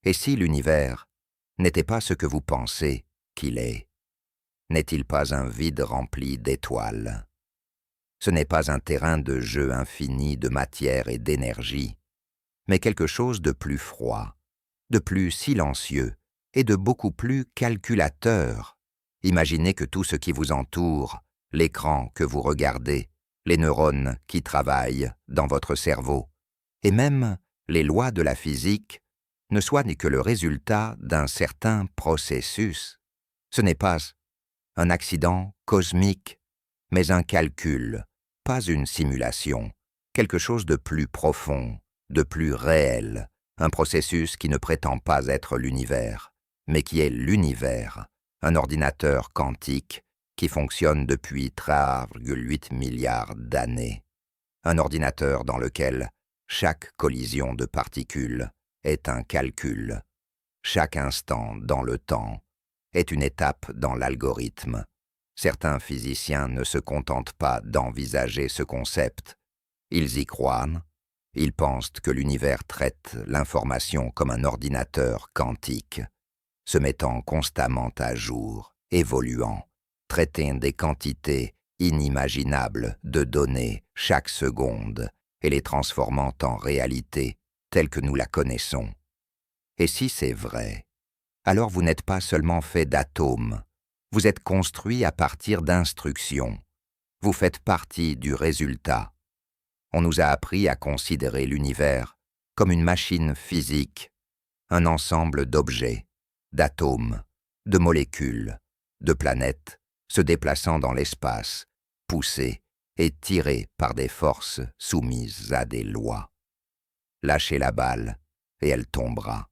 Et si l'univers n'était pas ce que vous pensez qu'il est? N'est-il pas un vide rempli d'étoiles? Ce n'est pas un terrain de jeu infini de matière et d'énergie, mais quelque chose de plus froid, de plus silencieux et de beaucoup plus calculateur. Imaginez que tout ce qui vous entoure, l'écran que vous regardez, les neurones qui travaillent dans votre cerveau, et même les lois de la physique, ne soient que le résultat d'un certain processus. Ce n'est pas un accident cosmique, mais un calcul, pas une simulation, quelque chose de plus profond, de plus réel, un processus qui ne prétend pas être l'univers, mais qui est l'univers, un ordinateur quantique qui fonctionne depuis 3,8 milliards d'années. Un ordinateur dans lequel chaque collision de particules est un calcul, chaque instant dans le temps est une étape dans l'algorithme. Certains physiciens ne se contentent pas d'envisager ce concept. Ils y croient. Ils pensent que l'univers traite l'information comme un ordinateur quantique, se mettant constamment à jour, évoluant, traitant des quantités inimaginables de données chaque seconde et les transformant en réalité telle que nous la connaissons. Et si c'est vrai, alors vous n'êtes pas seulement fait d'atomes, vous êtes construit à partir d'instructions. Vous faites partie du résultat. On nous a appris à considérer l'univers comme une machine physique, un ensemble d'objets, d'atomes, de molécules, de planètes se déplaçant dans l'espace, poussées et tirées par des forces soumises à des lois. Lâchez la balle et elle tombera.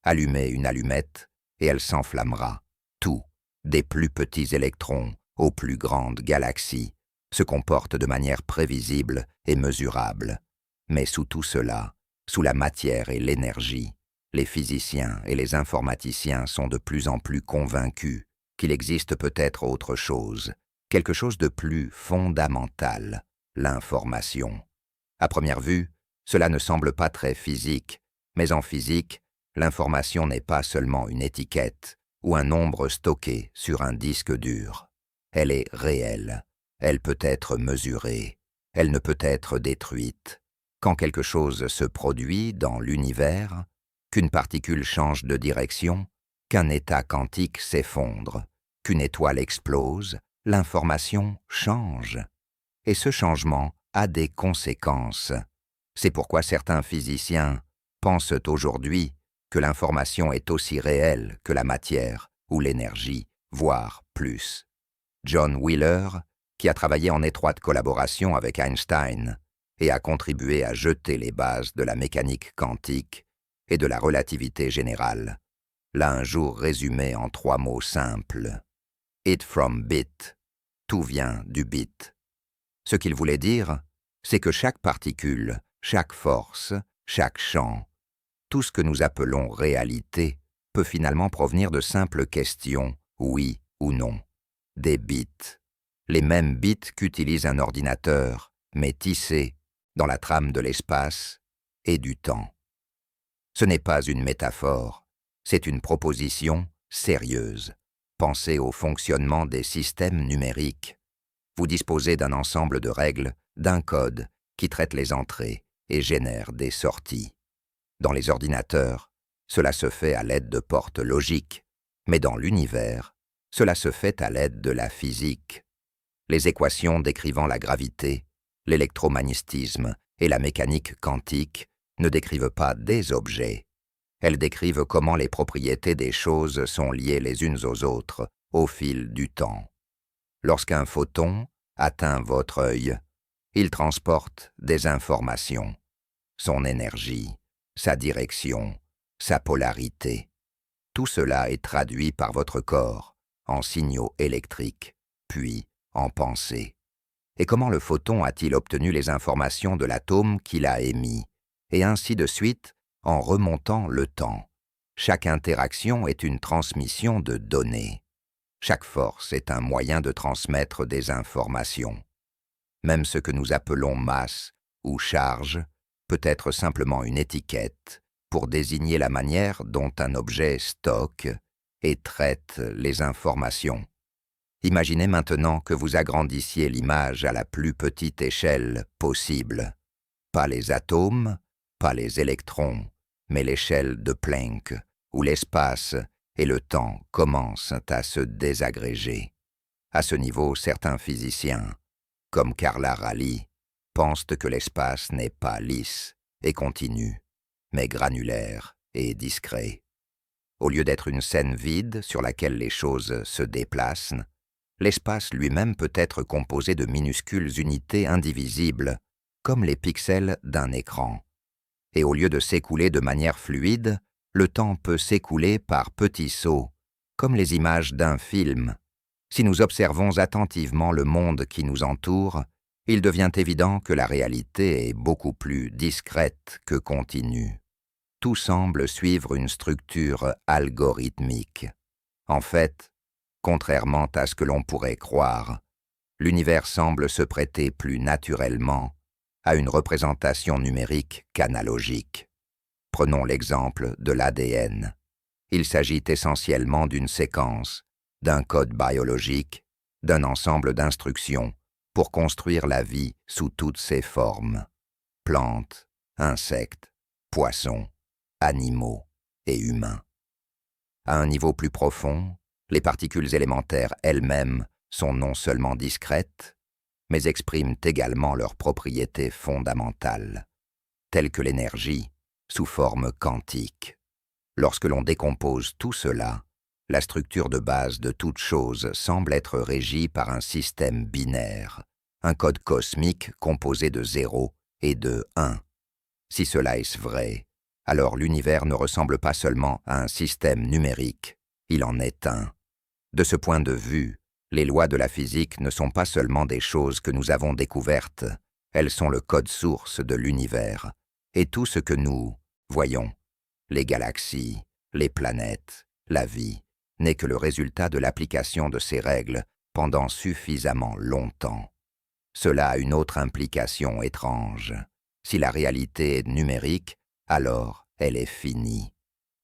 Allumez une allumette et elle s'enflammera. Tout, des plus petits électrons aux plus grandes galaxies, se comporte de manière prévisible et mesurable. Mais sous tout cela, sous la matière et l'énergie, les physiciens et les informaticiens sont de plus en plus convaincus qu'il existe peut-être autre chose, quelque chose de plus fondamental, l'information. À première vue, cela ne semble pas très physique, mais en physique, l'information n'est pas seulement une étiquette ou un nombre stocké sur un disque dur. Elle est réelle, elle peut être mesurée, elle ne peut être détruite. Quand quelque chose se produit dans l'univers, qu'une particule change de direction, qu'un état quantique s'effondre, qu'une étoile explose, l'information change. Et ce changement a des conséquences. C'est pourquoi certains physiciens pensent aujourd'hui que l'information est aussi réelle que la matière ou l'énergie, voire plus. John Wheeler, qui a travaillé en étroite collaboration avec Einstein et a contribué à jeter les bases de la mécanique quantique et de la relativité générale, l'a un jour résumé en 3 mots simples. It from bit. Tout vient du bit. Ce qu'il voulait dire, c'est que chaque particule, chaque force, chaque champ, tout ce que nous appelons réalité peut finalement provenir de simples questions, oui ou non. Des bits. Les mêmes bits qu'utilise un ordinateur, mais tissés dans la trame de l'espace et du temps. Ce n'est pas une métaphore, c'est une proposition sérieuse. Pensez au fonctionnement des systèmes numériques. Vous disposez d'un ensemble de règles, d'un code qui traite les entrées et génère des sorties. Dans les ordinateurs, cela se fait à l'aide de portes logiques, mais dans l'univers, cela se fait à l'aide de la physique. Les équations décrivant la gravité, l'électromagnétisme et la mécanique quantique ne décrivent pas des objets. Elles décrivent comment les propriétés des choses sont liées les unes aux autres au fil du temps. Lorsqu'un photon atteint votre œil, il transporte des informations, son énergie, sa direction, sa polarité. Tout cela est traduit par votre corps en signaux électriques, puis en pensée. Et comment le photon a-t-il obtenu les informations de l'atome qu'il a émis, et ainsi de suite en remontant le temps. Chaque interaction est une transmission de données. Chaque force est un moyen de transmettre des informations. Même ce que nous appelons masse ou charge peut être simplement une étiquette, pour désigner la manière dont un objet stocke et traite les informations. Imaginez maintenant que vous agrandissiez l'image à la plus petite échelle possible. Pas les atomes, pas les électrons, mais l'échelle de Planck, où l'espace et le temps commencent à se désagréger. À ce niveau, certains physiciens, comme Carla Rally, pensent que l'espace n'est pas lisse et continu, mais granulaire et discret. Au lieu d'être une scène vide sur laquelle les choses se déplacent, l'espace lui-même peut être composé de minuscules unités indivisibles, comme les pixels d'un écran. Et au lieu de s'écouler de manière fluide, le temps peut s'écouler par petits sauts, comme les images d'un film. Si nous observons attentivement le monde qui nous entoure, il devient évident que la réalité est beaucoup plus discrète que continue. Tout semble suivre une structure algorithmique. En fait, contrairement à ce que l'on pourrait croire, l'univers semble se prêter plus naturellement à une représentation numérique qu'analogique. Prenons l'exemple de l'ADN. Il s'agit essentiellement d'une séquence, d'un code biologique, d'un ensemble d'instructions pour construire la vie sous toutes ses formes. Plantes, insectes, poissons, animaux et humains. À un niveau plus profond, les particules élémentaires elles-mêmes sont non seulement discrètes, mais expriment également leurs propriétés fondamentales, telles que l'énergie sous forme quantique. Lorsque l'on décompose tout cela, la structure de base de toute chose semble être régie par un système binaire, un code cosmique composé de 0 et de 1. Si cela est vrai, alors l'univers ne ressemble pas seulement à un système numérique, il en est un. De ce point de vue, les lois de la physique ne sont pas seulement des choses que nous avons découvertes, elles sont le code source de l'univers, et tout ce que nous voyons, les galaxies, les planètes, la vie, n'est que le résultat de l'application de ces règles pendant suffisamment longtemps. Cela a une autre implication étrange. Si la réalité est numérique, alors elle est finie.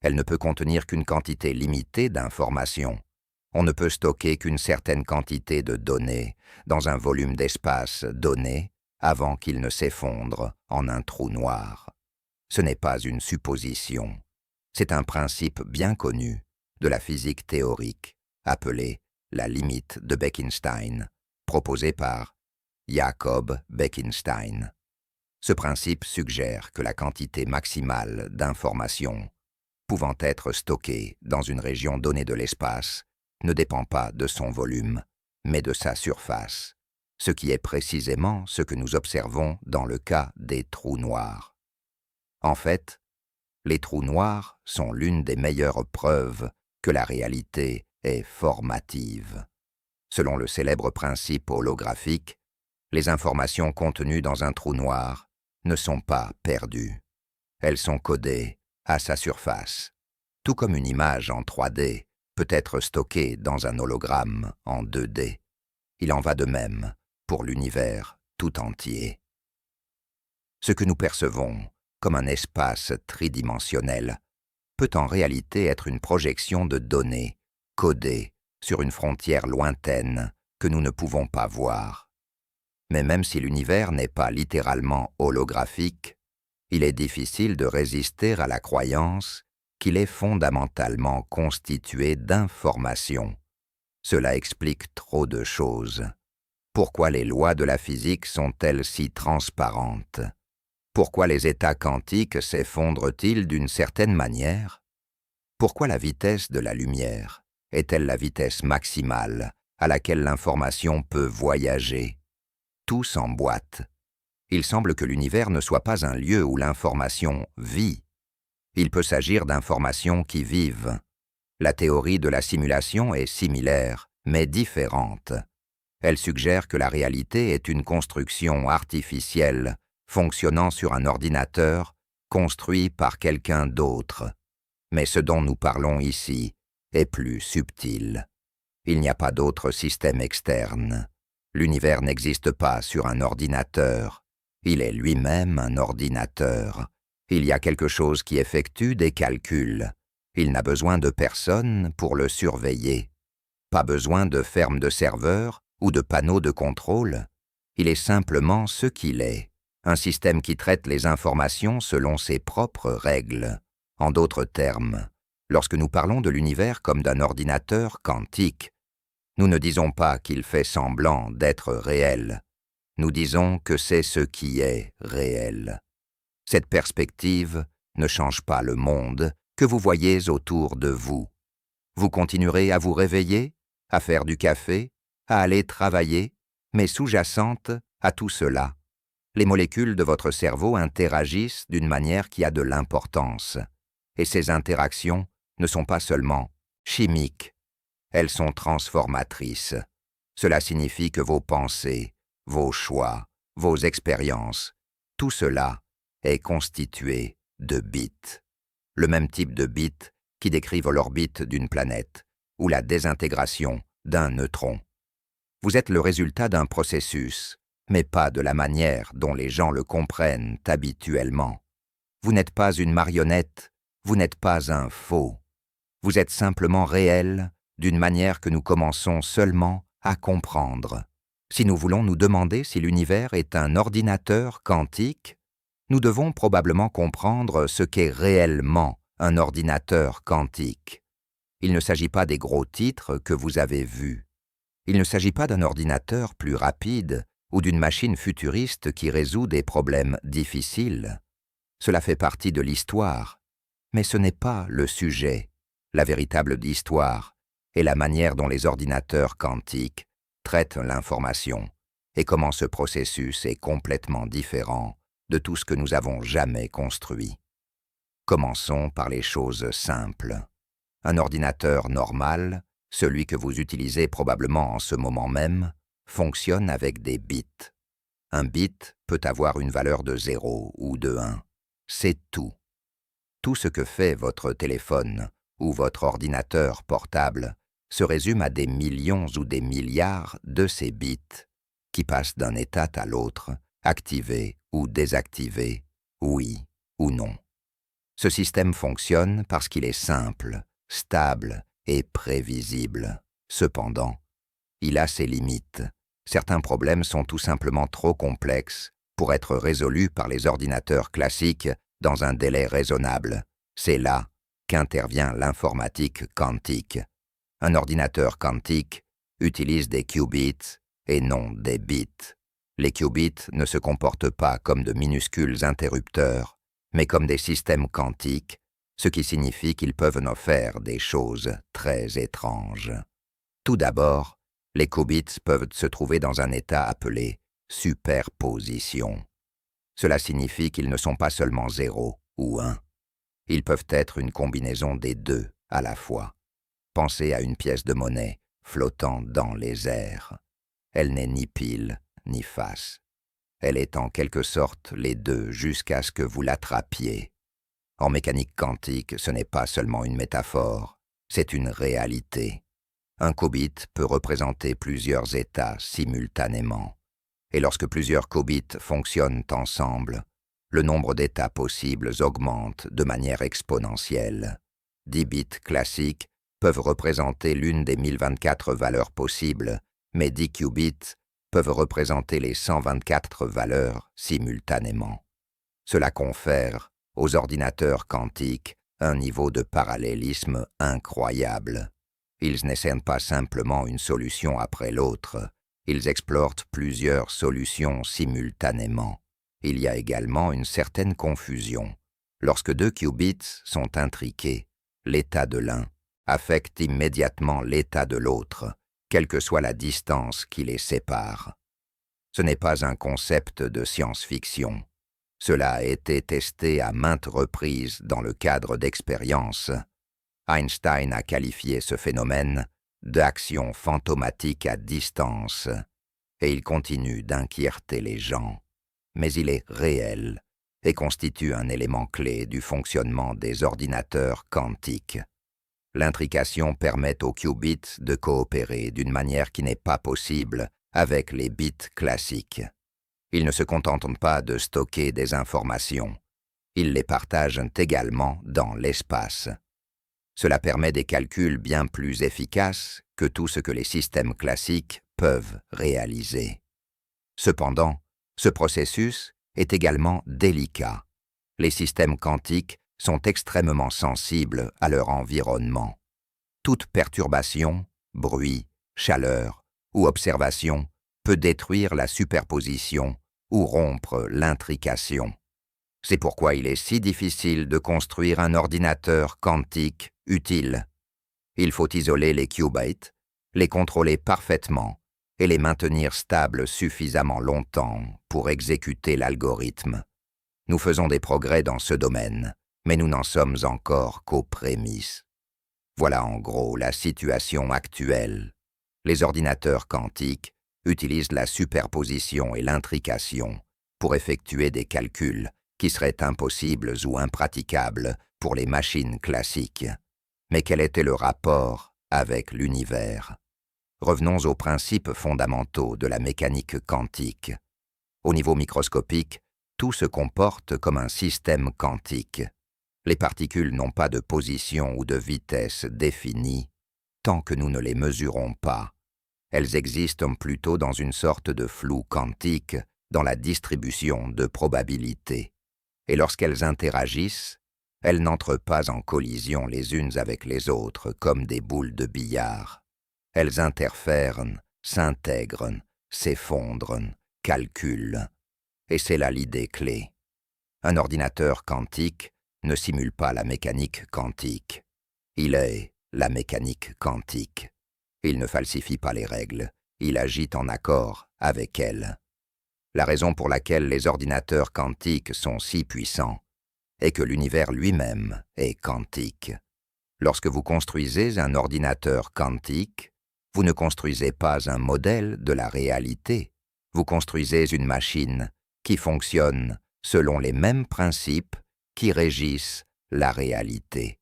Elle ne peut contenir qu'une quantité limitée d'informations. On ne peut stocker qu'une certaine quantité de données dans un volume d'espace donné avant qu'il ne s'effondre en un trou noir. Ce n'est pas une supposition. C'est un principe bien connu de la physique théorique, appelé la limite de Bekenstein, proposée par Jacob Bekenstein. Ce principe suggère que la quantité maximale d'informations pouvant être stockée dans une région donnée de l'espace ne dépend pas de son volume, mais de sa surface, ce qui est précisément ce que nous observons dans le cas des trous noirs. En fait, les trous noirs sont l'une des meilleures preuves que la réalité est formative. Selon le célèbre principe holographique, les informations contenues dans un trou noir ne sont pas perdues. Elles sont codées à sa surface, tout comme une image en 3D peut être stockée dans un hologramme en 2D. Il en va de même pour l'univers tout entier. Ce que nous percevons comme un espace tridimensionnel peut en réalité être une projection de données codées sur une frontière lointaine que nous ne pouvons pas voir. Mais même si l'univers n'est pas littéralement holographique, il est difficile de résister à la croyance qu'il est fondamentalement constitué d'informations. Cela explique trop de choses. Pourquoi les lois de la physique sont-elles si transparentes? Pourquoi les états quantiques s'effondrent-ils d'une certaine manière? Pourquoi la vitesse de la lumière est-elle la vitesse maximale à laquelle l'information peut voyager? Tout s'emboîte. Il semble que l'univers ne soit pas un lieu où l'information vit. Il peut s'agir d'informations qui vivent. La théorie de la simulation est similaire, mais différente. Elle suggère que la réalité est une construction artificielle fonctionnant sur un ordinateur construit par quelqu'un d'autre. Mais ce dont nous parlons ici est plus subtil. Il n'y a pas d'autre système externe. L'univers n'existe pas sur un ordinateur. Il est lui-même un ordinateur. Il y a quelque chose qui effectue des calculs. Il n'a besoin de personne pour le surveiller. Pas besoin de ferme de serveurs ou de panneaux de contrôle. Il est simplement ce qu'il est, un système qui traite les informations selon ses propres règles. En d'autres termes, lorsque nous parlons de l'univers comme d'un ordinateur quantique, nous ne disons pas qu'il fait semblant d'être réel. Nous disons que c'est ce qui est réel. Cette perspective ne change pas le monde que vous voyez autour de vous. Vous continuerez à vous réveiller, à faire du café, à aller travailler, mais sous-jacente à tout cela, les molécules de votre cerveau interagissent d'une manière qui a de l'importance. Et ces interactions ne sont pas seulement chimiques, elles sont transformatrices. Cela signifie que vos pensées, vos choix, vos expériences, tout cela est constitué de bits. Le même type de bits qui décrivent l'orbite d'une planète ou la désintégration d'un neutron. Vous êtes le résultat d'un processus, mais pas de la manière dont les gens le comprennent habituellement. Vous n'êtes pas une marionnette, vous n'êtes pas un faux. Vous êtes simplement réel d'une manière que nous commençons seulement à comprendre. Si nous voulons nous demander si l'univers est un ordinateur quantique, nous devons probablement comprendre ce qu'est réellement un ordinateur quantique. Il ne s'agit pas des gros titres que vous avez vus. Il ne s'agit pas d'un ordinateur plus rapide ou d'une machine futuriste qui résout des problèmes difficiles. Cela fait partie de l'histoire, mais ce n'est pas le sujet. La véritable histoire est la manière dont les ordinateurs quantiques traitent l'information et comment ce processus est complètement différent de tout ce que nous avons jamais construit. Commençons par les choses simples. Un ordinateur normal, celui que vous utilisez probablement en ce moment même, fonctionne avec des bits. Un bit peut avoir une valeur de 0 ou de 1. C'est tout. Tout ce que fait votre téléphone ou votre ordinateur portable se résume à des millions ou des milliards de ces bits qui passent d'un état à l'autre, activés ou désactivés, oui ou non. Ce système fonctionne parce qu'il est simple, stable et prévisible. Cependant, il a ses limites. Certains problèmes sont tout simplement trop complexes pour être résolus par les ordinateurs classiques dans un délai raisonnable. C'est là qu'intervient l'informatique quantique. Un ordinateur quantique utilise des qubits et non des bits. Les qubits ne se comportent pas comme de minuscules interrupteurs, mais comme des systèmes quantiques, ce qui signifie qu'ils peuvent nous faire des choses très étranges. Tout d'abord, les qubits peuvent se trouver dans un état appelé superposition. Cela signifie qu'ils ne sont pas seulement 0 ou 1. Ils peuvent être une combinaison des deux à la fois. Pensez à une pièce de monnaie flottant dans les airs. Elle n'est ni pile ni face. Elle est en quelque sorte les deux jusqu'à ce que vous l'attrapiez. En mécanique quantique, ce n'est pas seulement une métaphore, c'est une réalité. Un qubit peut représenter plusieurs états simultanément. Et lorsque plusieurs qubits fonctionnent ensemble, le nombre d'états possibles augmente de manière exponentielle. 10 bits classiques peuvent représenter l'une des 1024 valeurs possibles, mais 10 qubits peuvent représenter les 124 valeurs simultanément. Cela confère aux ordinateurs quantiques un niveau de parallélisme incroyable. Ils n'essaient pas simplement une solution après l'autre, ils explorent plusieurs solutions simultanément. Il y a également une certaine confusion. Lorsque deux qubits sont intriqués, l'état de l'un affecte immédiatement l'état de l'autre, quelle que soit la distance qui les sépare. Ce n'est pas un concept de science-fiction. Cela a été testé à maintes reprises dans le cadre d'expériences. Einstein a qualifié ce phénomène d'action fantomatique à distance, et il continue d'inquiéter les gens. Mais il est réel et constitue un élément clé du fonctionnement des ordinateurs quantiques. L'intrication permet aux qubits de coopérer d'une manière qui n'est pas possible avec les bits classiques. Ils ne se contentent pas de stocker des informations. Ils les partagent également dans l'espace. Cela permet des calculs bien plus efficaces que tout ce que les systèmes classiques peuvent réaliser. Cependant, ce processus est également délicat. Les systèmes quantiques sont extrêmement sensibles à leur environnement. Toute perturbation, bruit, chaleur ou observation peut détruire la superposition ou rompre l'intrication. C'est pourquoi il est si difficile de construire un ordinateur quantique utile. Il faut isoler les qubits, les contrôler parfaitement et les maintenir stables suffisamment longtemps pour exécuter l'algorithme. Nous faisons des progrès dans ce domaine, mais nous n'en sommes encore qu'aux prémices. Voilà en gros la situation actuelle. Les ordinateurs quantiques utilisent la superposition et l'intrication pour effectuer des calculs qui seraient impossibles ou impraticables pour les machines classiques. Mais quel était le rapport avec l'univers? Revenons aux principes fondamentaux de la mécanique quantique. Au niveau microscopique, tout se comporte comme un système quantique. Les particules n'ont pas de position ou de vitesse définie tant que nous ne les mesurons pas. Elles existent plutôt dans une sorte de flou quantique dans la distribution de probabilités. Et lorsqu'elles interagissent, elles n'entrent pas en collision les unes avec les autres comme des boules de billard. Elles interfèrent, s'intègrent, s'effondrent, calculent. Et c'est là l'idée clé. Un ordinateur quantique ne simule pas la mécanique quantique. Il est la mécanique quantique. Il ne falsifie pas les règles, il agit en accord avec elles. La raison pour laquelle les ordinateurs quantiques sont si puissants est que l'univers lui-même est quantique. Lorsque vous construisez un ordinateur quantique, vous ne construisez pas un modèle de la réalité, vous construisez une machine qui fonctionne selon les mêmes principes qui régissent la réalité.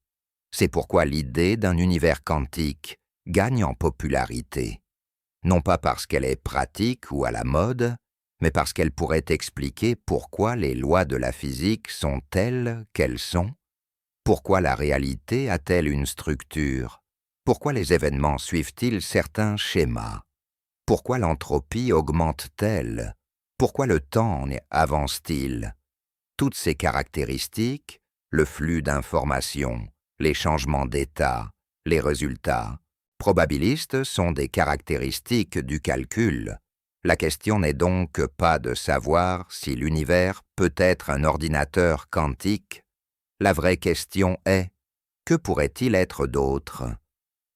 C'est pourquoi l'idée d'un univers quantique gagne en popularité, non pas parce qu'elle est pratique ou à la mode, mais parce qu'elle pourrait expliquer pourquoi les lois de la physique sont telles qu'elles sont, pourquoi la réalité a-t-elle une structure, pourquoi les événements suivent-ils certains schémas, pourquoi l'entropie augmente-t-elle, pourquoi le temps avance-t-il. Toutes ces caractéristiques, le flux d'informations, les changements d'état, les résultats, probabilistes sont des caractéristiques du calcul. La question n'est donc pas de savoir si l'univers peut être un ordinateur quantique. La vraie question est, que pourrait-il être d'autre?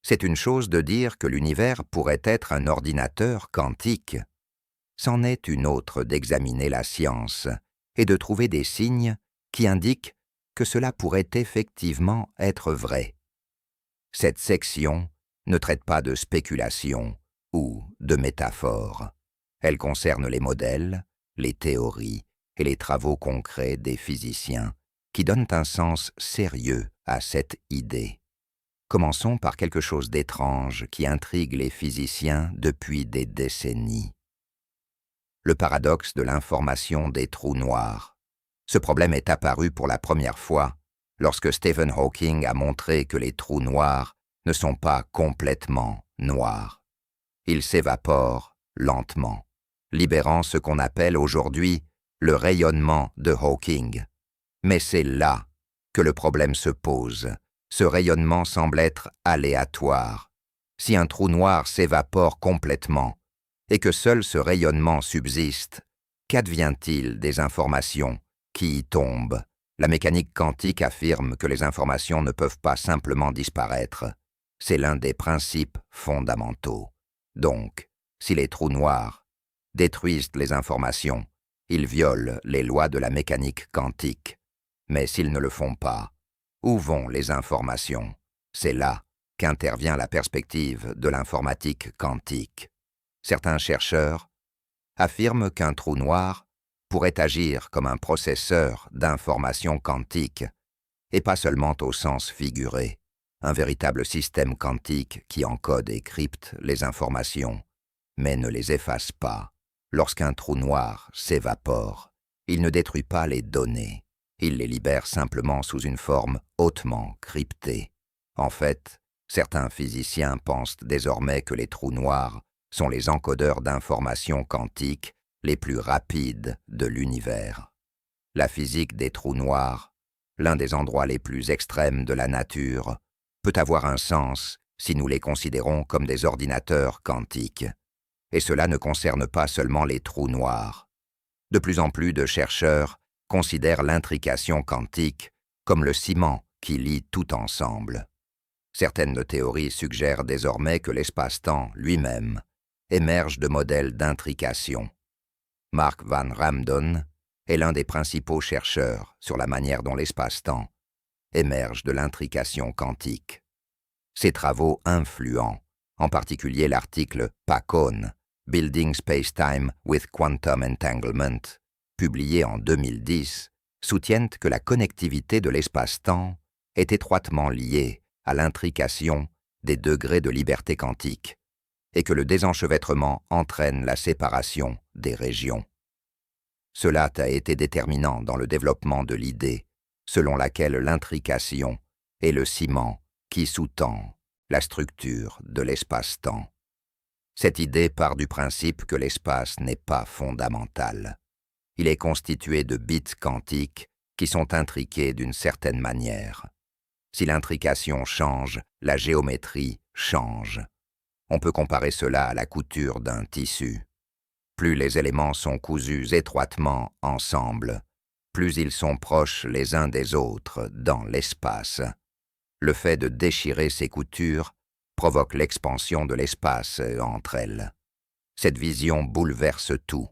C'est une chose de dire que l'univers pourrait être un ordinateur quantique. C'en est une autre d'examiner la science et de trouver des signes qui indiquent que cela pourrait effectivement être vrai. Cette section ne traite pas de spéculation ou de métaphore. Elle concerne les modèles, les théories et les travaux concrets des physiciens qui donnent un sens sérieux à cette idée. Commençons par quelque chose d'étrange qui intrigue les physiciens depuis des décennies. Le paradoxe de l'information des trous noirs. Ce problème est apparu pour la première fois lorsque Stephen Hawking a montré que les trous noirs ne sont pas complètement noirs. Ils s'évaporent lentement, libérant ce qu'on appelle aujourd'hui le rayonnement de Hawking. Mais c'est là que le problème se pose. Ce rayonnement semble être aléatoire. Si un trou noir s'évapore complètement et que seul ce rayonnement subsiste, qu'advient-il des informations qui y tombent? La mécanique quantique affirme que les informations ne peuvent pas simplement disparaître. C'est l'un des principes fondamentaux. Donc, si les trous noirs détruisent les informations, ils violent les lois de la mécanique quantique. Mais s'ils ne le font pas, où vont les informations? C'est là qu'intervient la perspective de l'informatique quantique. Certains chercheurs affirment qu'un trou noir pourrait agir comme un processeur d'informations quantiques, et pas seulement au sens figuré, un véritable système quantique qui encode et crypte les informations, mais ne les efface pas. Lorsqu'un trou noir s'évapore, il ne détruit pas les données, Il les libère simplement sous une forme hautement cryptée. En fait, certains physiciens pensent désormais que les trous noirs sont les encodeurs d'informations quantiques les plus rapides de l'univers. La physique des trous noirs, l'un des endroits les plus extrêmes de la nature, peut avoir un sens si nous les considérons comme des ordinateurs quantiques. Et cela ne concerne pas seulement les trous noirs. De plus en plus de chercheurs considèrent l'intrication quantique comme le ciment qui lie tout ensemble. Certaines théories suggèrent désormais que l'espace-temps lui-même émerge de modèles d'intrication. Mark van Ramdon est l'un des principaux chercheurs sur la manière dont l'espace-temps émerge de l'intrication quantique. Ses travaux influents, en particulier l'article Pacone, Building Space-Time with Quantum Entanglement, publié en 2010, soutiennent que la connectivité de l'espace-temps est étroitement liée à l'intrication des degrés de liberté quantique et que le désenchevêtrement entraîne la séparation des régions. Cela a été déterminant dans le développement de l'idée selon laquelle l'intrication est le ciment qui sous-tend la structure de l'espace-temps. Cette idée part du principe que l'espace n'est pas fondamental. Il est constitué de bits quantiques qui sont intriqués d'une certaine manière. Si l'intrication change, la géométrie change. On peut comparer cela à la couture d'un tissu. Plus les éléments sont cousus étroitement ensemble, plus ils sont proches les uns des autres dans l'espace. Le fait de déchirer ces coutures provoque l'expansion de l'espace entre elles. Cette vision bouleverse tout.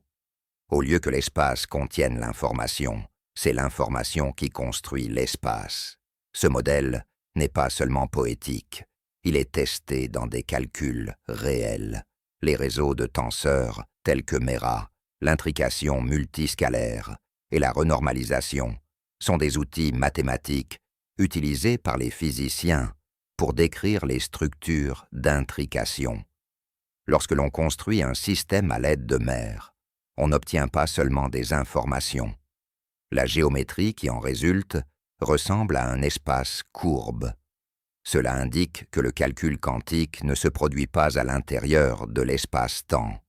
Au lieu que l'espace contienne l'information, c'est l'information qui construit l'espace. Ce modèle n'est pas seulement poétique, il est testé dans des calculs réels. Les réseaux de tenseurs tels que Mera, l'intrication multiscalaire et la renormalisation sont des outils mathématiques utilisés par les physiciens pour décrire les structures d'intrication. Lorsque l'on construit un système à l'aide de Mère, on n'obtient pas seulement des informations. La géométrie qui en résulte ressemble à un espace courbe. Cela indique que le calcul quantique ne se produit pas à l'intérieur de l'espace-temps.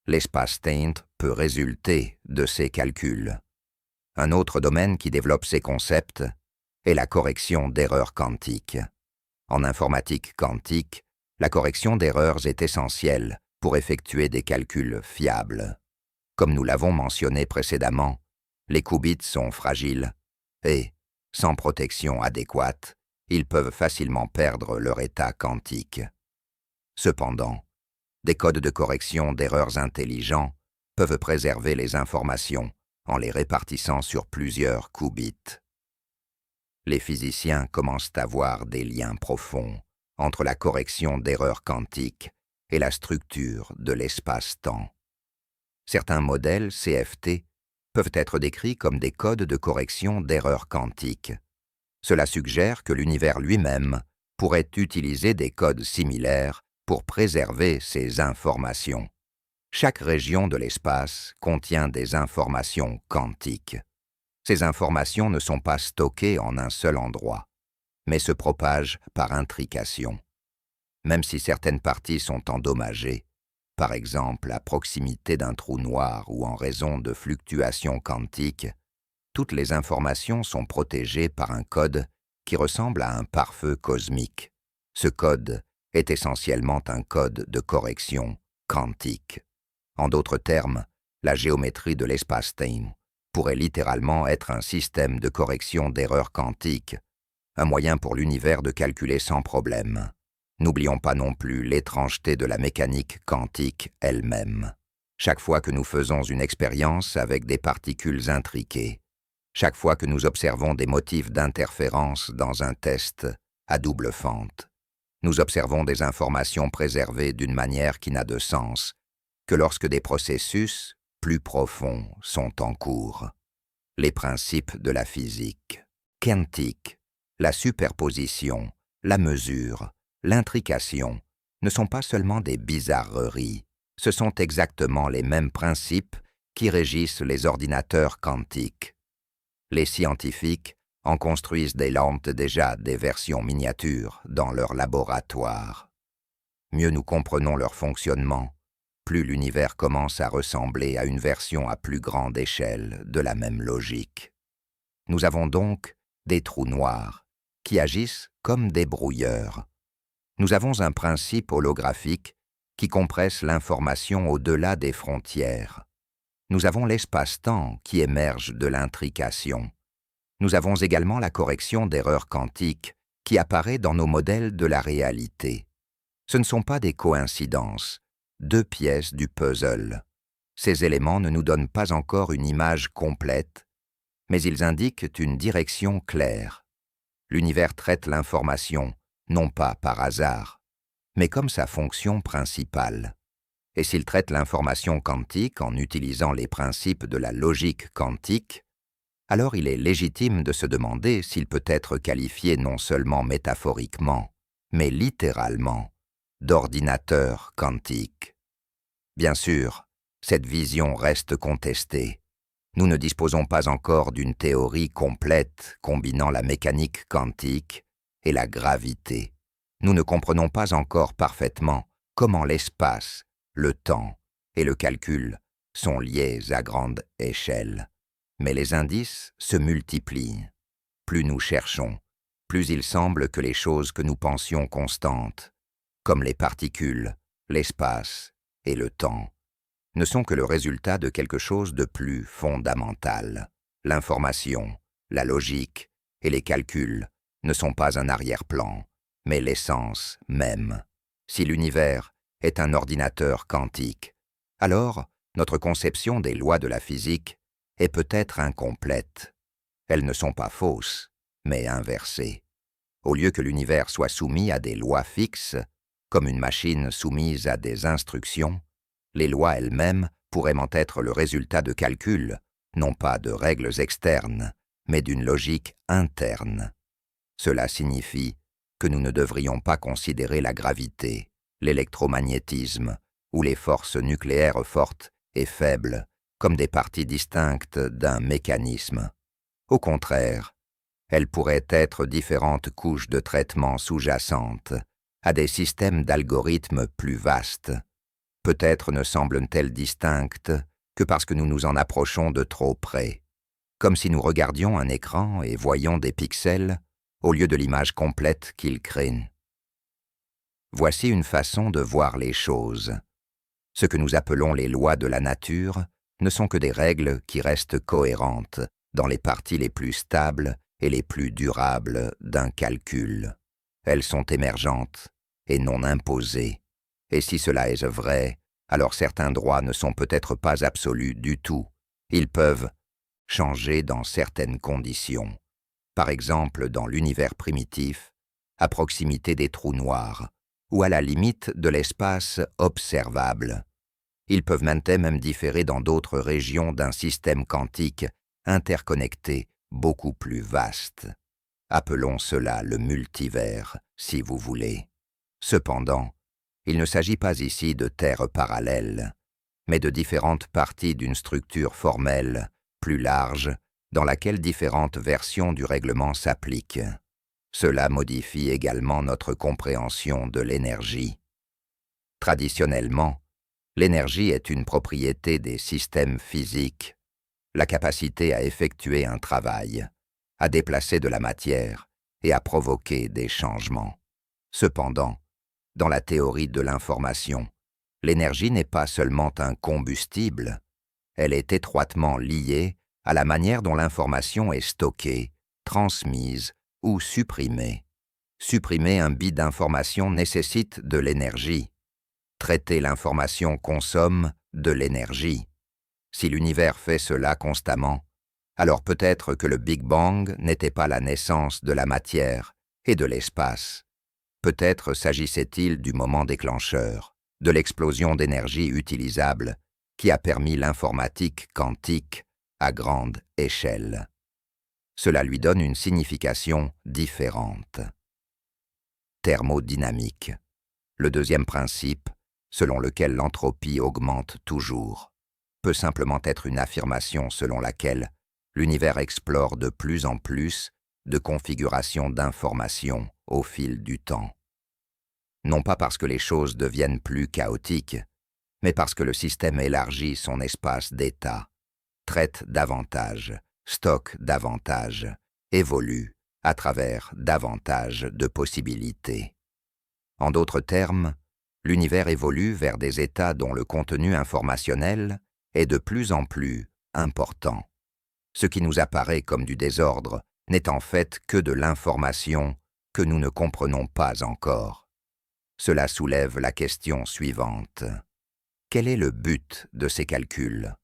L'espace-temps peut résulter de ces calculs. Un autre domaine qui développe ces concepts est la correction d'erreurs quantiques. En informatique quantique, la correction d'erreurs est essentielle pour effectuer des calculs fiables. Comme nous l'avons mentionné précédemment, les qubits sont fragiles et, sans protection adéquate, ils peuvent facilement perdre leur état quantique. Cependant, des codes de correction d'erreurs intelligents peuvent préserver les informations en les répartissant sur plusieurs qubits. Les physiciens commencent à voir des liens profonds entre la correction d'erreurs quantiques et la structure de l'espace-temps. Certains modèles CFT peuvent être décrits comme des codes de correction d'erreurs quantiques. Cela suggère que l'univers lui-même pourrait utiliser des codes similaires pour préserver ces informations. Chaque région de l'espace contient des informations quantiques. Ces informations ne sont pas stockées en un seul endroit, mais se propagent par intrication. Même si certaines parties sont endommagées, par exemple à proximité d'un trou noir ou en raison de fluctuations quantiques, toutes les informations sont protégées par un code qui ressemble à un pare-feu cosmique. Ce code est essentiellement un code de correction quantique. En d'autres termes, la géométrie de l'espace-temps pourrait littéralement être un système de correction d'erreurs quantiques, un moyen pour l'univers de calculer sans problème. N'oublions pas non plus l'étrangeté de la mécanique quantique elle-même. Chaque fois que nous faisons une expérience avec des particules intriquées, chaque fois que nous observons des motifs d'interférence dans un test à double fente, nous observons des informations préservées d'une manière qui n'a de sens que lorsque des processus plus profonds sont en cours. Les principes de la physique quantique, la superposition, la mesure, l'intrication ne sont pas seulement des bizarreries, ce sont exactement les mêmes principes qui régissent les ordinateurs quantiques. Les scientifiques en construisent des lentes déjà des versions miniatures dans leur laboratoire. Mieux nous comprenons leur fonctionnement, plus l'univers commence à ressembler à une version à plus grande échelle de la même logique. Nous avons donc des trous noirs qui agissent comme des brouilleurs. Nous avons un principe holographique qui compresse l'information au-delà des frontières. Nous avons l'espace-temps qui émerge de l'intrication. Nous avons également la correction d'erreurs quantiques qui apparaît dans nos modèles de la réalité. Ce ne sont pas des coïncidences, deux pièces du puzzle. Ces éléments ne nous donnent pas encore une image complète, mais ils indiquent une direction claire. L'univers traite l'information, non pas par hasard, mais comme sa fonction principale. Et s'il traite l'information quantique en utilisant les principes de la logique quantique, alors il est légitime de se demander s'il peut être qualifié non seulement métaphoriquement, mais littéralement, d'ordinateur quantique. Bien sûr, cette vision reste contestée. Nous ne disposons pas encore d'une théorie complète combinant la mécanique quantique et la gravité. Nous ne comprenons pas encore parfaitement comment l'espace, le temps et le calcul sont liés à grande échelle. Mais les indices se multiplient. Plus nous cherchons, plus il semble que les choses que nous pensions constantes, comme les particules, l'espace et le temps, ne sont que le résultat de quelque chose de plus fondamental. L'information, la logique et les calculs ne sont pas un arrière-plan, mais l'essence même. Si l'univers est un ordinateur quantique, alors notre conception des lois de la physique est peut-être incomplète. Elles ne sont pas fausses, mais inversées. Au lieu que l'univers soit soumis à des lois fixes, comme une machine soumise à des instructions, les lois elles-mêmes pourraient être le résultat de calculs, non pas de règles externes, mais d'une logique interne. Cela signifie que nous ne devrions pas considérer la gravité, l'électromagnétisme ou les forces nucléaires fortes et faibles comme des parties distinctes d'un mécanisme. Au contraire, elles pourraient être différentes couches de traitement sous-jacentes à des systèmes d'algorithmes plus vastes. Peut-être ne semblent-elles distinctes que parce que nous nous en approchons de trop près, comme si nous regardions un écran et voyions des pixels au lieu de l'image complète qu'il crée. Voici une façon de voir les choses. Ce que nous appelons les lois de la nature ne sont que des règles qui restent cohérentes dans les parties les plus stables et les plus durables d'un calcul. Elles sont émergentes et non imposées. Et si cela est vrai, alors certains droits ne sont peut-être pas absolus du tout. Ils peuvent changer dans certaines conditions. Par exemple, dans l'univers primitif, à proximité des trous noirs, ou à la limite de l'espace observable. Ils peuvent même différer dans d'autres régions d'un système quantique interconnecté beaucoup plus vaste. Appelons cela le multivers, si vous voulez. Cependant, il ne s'agit pas ici de terres parallèles, mais de différentes parties d'une structure formelle, plus large, dans laquelle différentes versions du règlement s'appliquent. Cela modifie également notre compréhension de l'énergie. Traditionnellement, l'énergie est une propriété des systèmes physiques, la capacité à effectuer un travail, à déplacer de la matière et à provoquer des changements. Cependant, dans la théorie de l'information, l'énergie n'est pas seulement un combustible, elle est étroitement liée à la manière dont l'information est stockée, transmise ou supprimée. Supprimer un bit d'information nécessite de l'énergie. Traiter l'information consomme de l'énergie. Si l'univers fait cela constamment, alors peut-être que le Big Bang n'était pas la naissance de la matière et de l'espace. Peut-être s'agissait-il du moment déclencheur, de l'explosion d'énergie utilisable qui a permis l'informatique quantique à grande échelle. Cela lui donne une signification différente. Thermodynamique. Le deuxième principe, selon lequel l'entropie augmente toujours, peut simplement être une affirmation selon laquelle l'univers explore de plus en plus de configurations d'informations au fil du temps. Non pas parce que les choses deviennent plus chaotiques, mais parce que le système élargit son espace d'état, traite davantage, stocke davantage, évolue à travers davantage de possibilités. En d'autres termes, l'univers évolue vers des états dont le contenu informationnel est de plus en plus important. Ce qui nous apparaît comme du désordre n'est en fait que de l'information que nous ne comprenons pas encore. Cela soulève la question suivante. Quel est le but de ces calculs?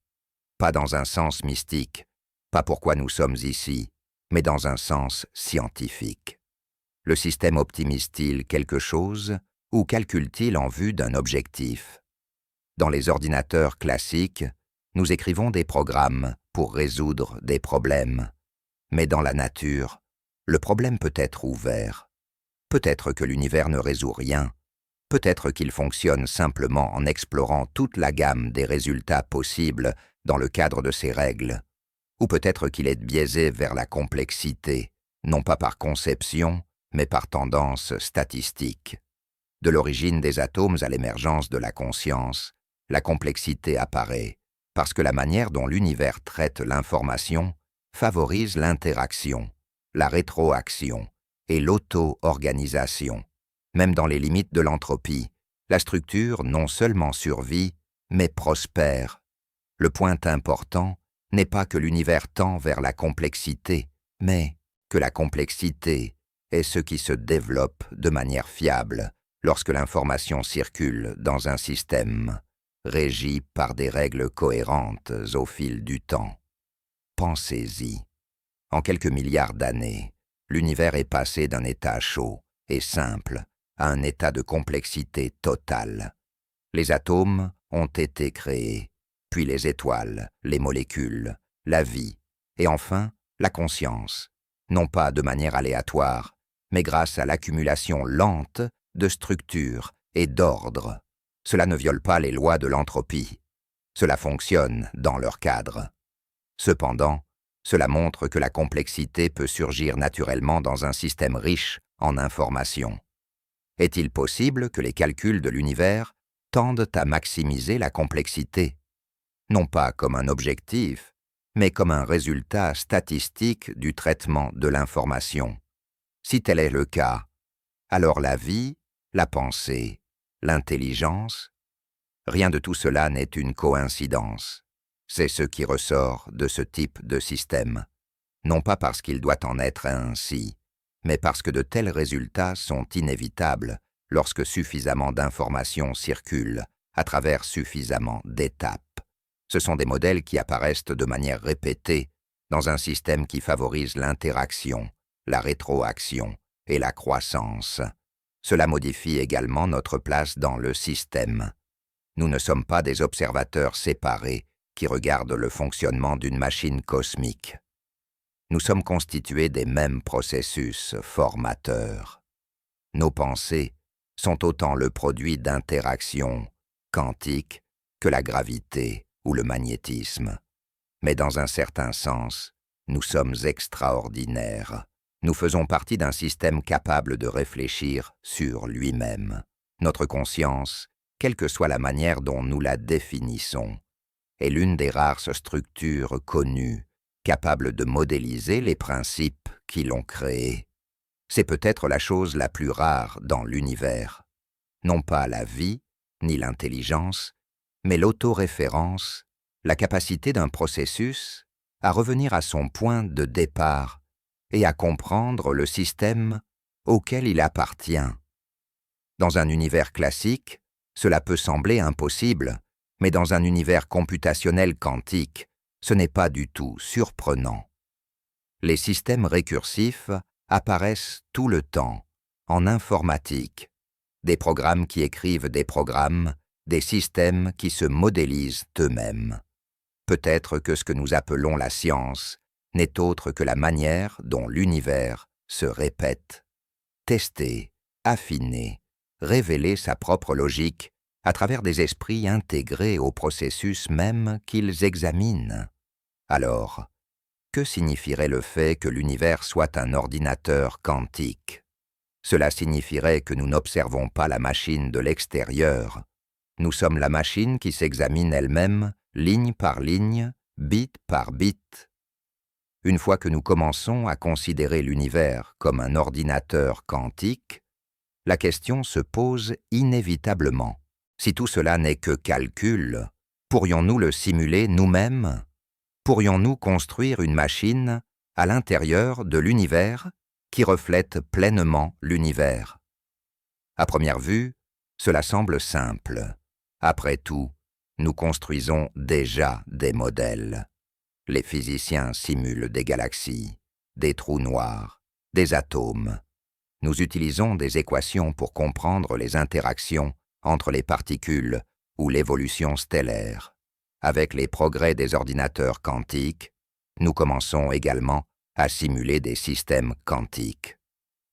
Pas dans un sens mystique, pas pourquoi nous sommes ici, mais dans un sens scientifique. Le système optimise-t-il quelque chose ou calcule-t-il en vue d'un objectif? Dans les ordinateurs classiques, nous écrivons des programmes pour résoudre des problèmes. Mais dans la nature, le problème peut être ouvert. Peut-être que l'univers ne résout rien. Peut-être qu'il fonctionne simplement en explorant toute la gamme des résultats possibles dans le cadre de ses règles. Ou peut-être qu'il est biaisé vers la complexité, non pas par conception, mais par tendance statistique. De l'origine des atomes à l'émergence de la conscience, la complexité apparaît, parce que la manière dont l'univers traite l'information favorise l'interaction, la rétroaction et l'auto-organisation. Même dans les limites de l'entropie, la structure non seulement survit, mais prospère. Le point important n'est pas que l'univers tend vers la complexité, mais que la complexité est ce qui se développe de manière fiable lorsque l'information circule dans un système régi par des règles cohérentes au fil du temps. Pensez-y. En quelques milliards d'années, l'univers est passé d'un état chaud et simple à un état de complexité totale. Les atomes ont été créés, puis les étoiles, les molécules, la vie, et enfin la conscience, non pas de manière aléatoire, mais grâce à l'accumulation lente de structures et d'ordres. Cela ne viole pas les lois de l'entropie. Cela fonctionne dans leur cadre. Cependant, cela montre que la complexité peut surgir naturellement dans un système riche en informations. Est-il possible que les calculs de l'univers tendent à maximiser la complexité? Non pas comme un objectif, mais comme un résultat statistique du traitement de l'information. Si tel est le cas, alors la vie, la pensée, l'intelligence, rien de tout cela n'est une coïncidence. C'est ce qui ressort de ce type de système, non pas parce qu'il doit en être ainsi, mais parce que de tels résultats sont inévitables lorsque suffisamment d'informations circulent à travers suffisamment d'étapes. Ce sont des modèles qui apparaissent de manière répétée dans un système qui favorise l'interaction, la rétroaction et la croissance. Cela modifie également notre place dans le système. Nous ne sommes pas des observateurs séparés qui regardent le fonctionnement d'une machine cosmique. Nous sommes constitués des mêmes processus formateurs. Nos pensées sont autant le produit d'interactions quantiques que la gravité ou le magnétisme. Mais dans un certain sens, nous sommes extraordinaires. Nous faisons partie d'un système capable de réfléchir sur lui-même. Notre conscience, quelle que soit la manière dont nous la définissons, est l'une des rares structures connues capable de modéliser les principes qui l'ont créée. C'est peut-être la chose la plus rare dans l'univers. Non pas la vie, ni l'intelligence, mais l'autoréférence, la capacité d'un processus à revenir à son point de départ et à comprendre le système auquel il appartient. Dans un univers classique, cela peut sembler impossible, mais dans un univers computationnel quantique, ce n'est pas du tout surprenant. Les systèmes récursifs apparaissent tout le temps, en informatique, des programmes qui écrivent des programmes, des systèmes qui se modélisent eux-mêmes. Peut-être que ce que nous appelons la science n'est autre que la manière dont l'univers se répète, tester, affiner, révéler sa propre logique à travers des esprits intégrés au processus même qu'ils examinent. Alors, Que signifierait le fait que l'univers soit un ordinateur quantique? Cela signifierait que nous n'observons pas la machine de l'extérieur. Nous sommes la machine qui s'examine elle-même, ligne par ligne, bit par bit. Une fois que nous commençons à considérer l'univers comme un ordinateur quantique, la question se pose inévitablement. Si tout cela n'est que calcul, pourrions-nous le simuler nous-mêmes? Pourrions-nous construire une machine à l'intérieur de l'univers qui reflète pleinement l'univers? À première vue, cela semble simple. Après tout, nous construisons déjà des modèles. Les physiciens simulent des galaxies, des trous noirs, des atomes. Nous utilisons des équations pour comprendre les interactions entre les particules ou l'évolution stellaire. Avec les progrès des ordinateurs quantiques, nous commençons également à simuler des systèmes quantiques,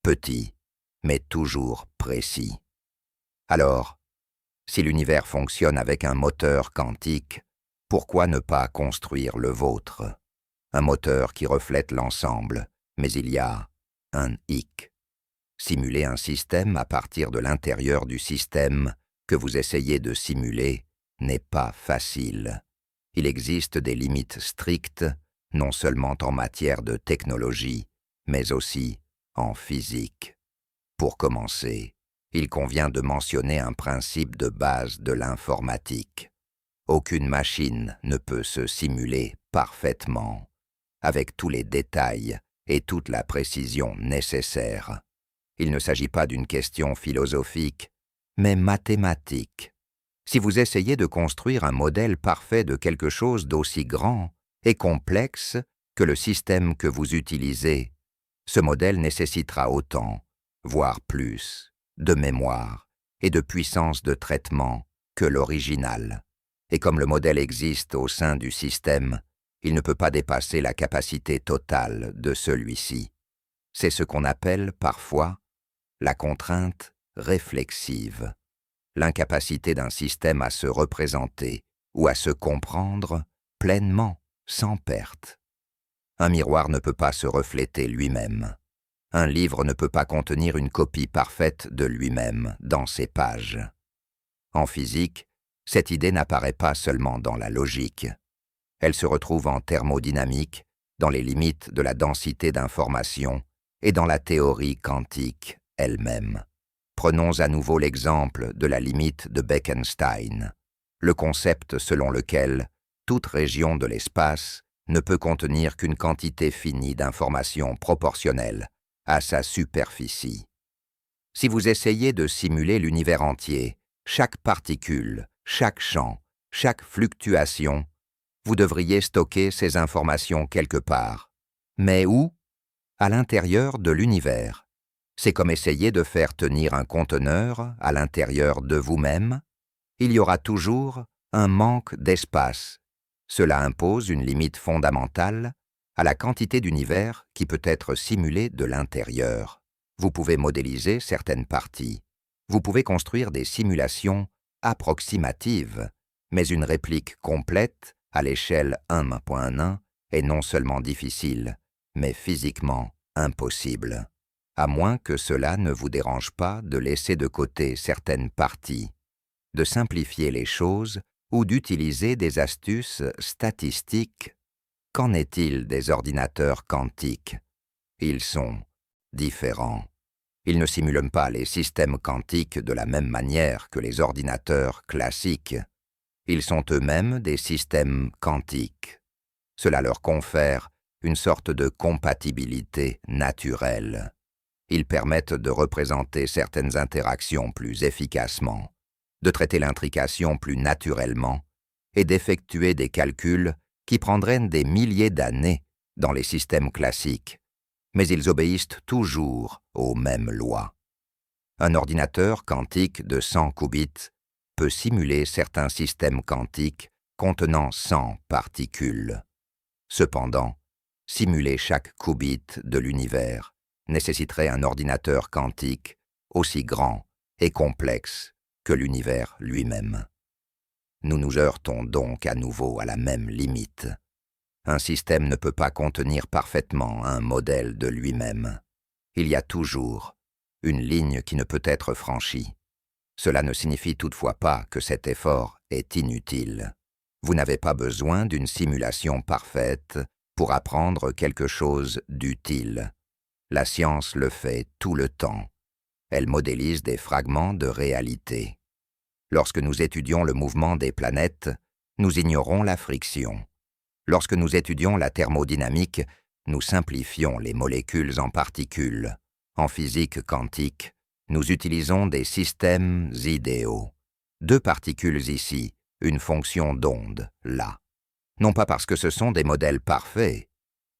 petits, mais toujours précis. Alors, si l'univers fonctionne avec un moteur quantique, pourquoi ne pas construire le vôtre? Un moteur qui reflète l'ensemble, mais il y a un hic. Simuler un système à partir de l'intérieur du système que vous essayez de simuler n'est pas facile. Il existe des limites strictes, non seulement en matière de technologie, mais aussi en physique. Pour commencer, il convient de mentionner un principe de base de l'informatique. Aucune machine ne peut se simuler parfaitement, avec tous les détails et toute la précision nécessaire. Il ne s'agit pas d'une question philosophique, mais mathématique. Si vous essayez de construire un modèle parfait de quelque chose d'aussi grand et complexe que le système que vous utilisez, ce modèle nécessitera autant, voire plus, de mémoire et de puissance de traitement que l'original. Et comme le modèle existe au sein du système, il ne peut pas dépasser la capacité totale de celui-ci. C'est ce qu'on appelle parfois la contrainte réflexive, l'incapacité d'un système à se représenter ou à se comprendre pleinement, sans perte. Un miroir ne peut pas se refléter lui-même. Un livre ne peut pas contenir une copie parfaite de lui-même dans ses pages. En physique, cette idée n'apparaît pas seulement dans la logique. Elle se retrouve en thermodynamique, dans les limites de la densité d'information et dans la théorie quantique elle-même. Prenons à nouveau l'exemple de la limite de Bekenstein, le concept selon lequel toute région de l'espace ne peut contenir qu'une quantité finie d'informations proportionnelle à sa superficie. Si vous essayez de simuler l'univers entier, chaque particule, chaque champ, chaque fluctuation, vous devriez stocker ces informations quelque part. Mais où? À l'intérieur de l'univers. C'est comme essayer de faire tenir un conteneur à l'intérieur de vous-même. Il y aura toujours un manque d'espace. Cela impose une limite fondamentale à la quantité d'univers qui peut être simulée de l'intérieur. Vous pouvez modéliser certaines parties. Vous pouvez construire des simulations approximatives, mais une réplique complète à l'échelle 1.1 est non seulement difficile, mais physiquement impossible. À moins que cela ne vous dérange pas de laisser de côté certaines parties, de simplifier les choses ou d'utiliser des astuces statistiques. Qu'en est-il des ordinateurs quantiques? Ils sont différents. Ils ne simulent pas les systèmes quantiques de la même manière que les ordinateurs classiques. Ils sont eux-mêmes des systèmes quantiques. Cela leur confère une sorte de compatibilité naturelle. Ils permettent de représenter certaines interactions plus efficacement, de traiter l'intrication plus naturellement et d'effectuer des calculs qui prendraient des milliers d'années dans les systèmes classiques, mais ils obéissent toujours aux mêmes lois. Un ordinateur quantique de 100 qubits peut simuler certains systèmes quantiques contenant 100 particules. Cependant, simuler chaque qubit de l'univers nécessiterait un ordinateur quantique aussi grand et complexe que l'univers lui-même. Nous nous heurtons donc à nouveau à la même limite. Un système ne peut pas contenir parfaitement un modèle de lui-même. Il y a toujours une ligne qui ne peut être franchie. Cela ne signifie toutefois pas que cet effort est inutile. Vous n'avez pas besoin d'une simulation parfaite pour apprendre quelque chose d'utile. La science le fait tout le temps. Elle modélise des fragments de réalité. Lorsque nous étudions le mouvement des planètes, nous ignorons la friction. Lorsque nous étudions la thermodynamique, nous simplifions les molécules en particules. En physique quantique, nous utilisons des systèmes idéaux. 2 particules ici, une fonction d'onde là. Non pas parce que ce sont des modèles parfaits,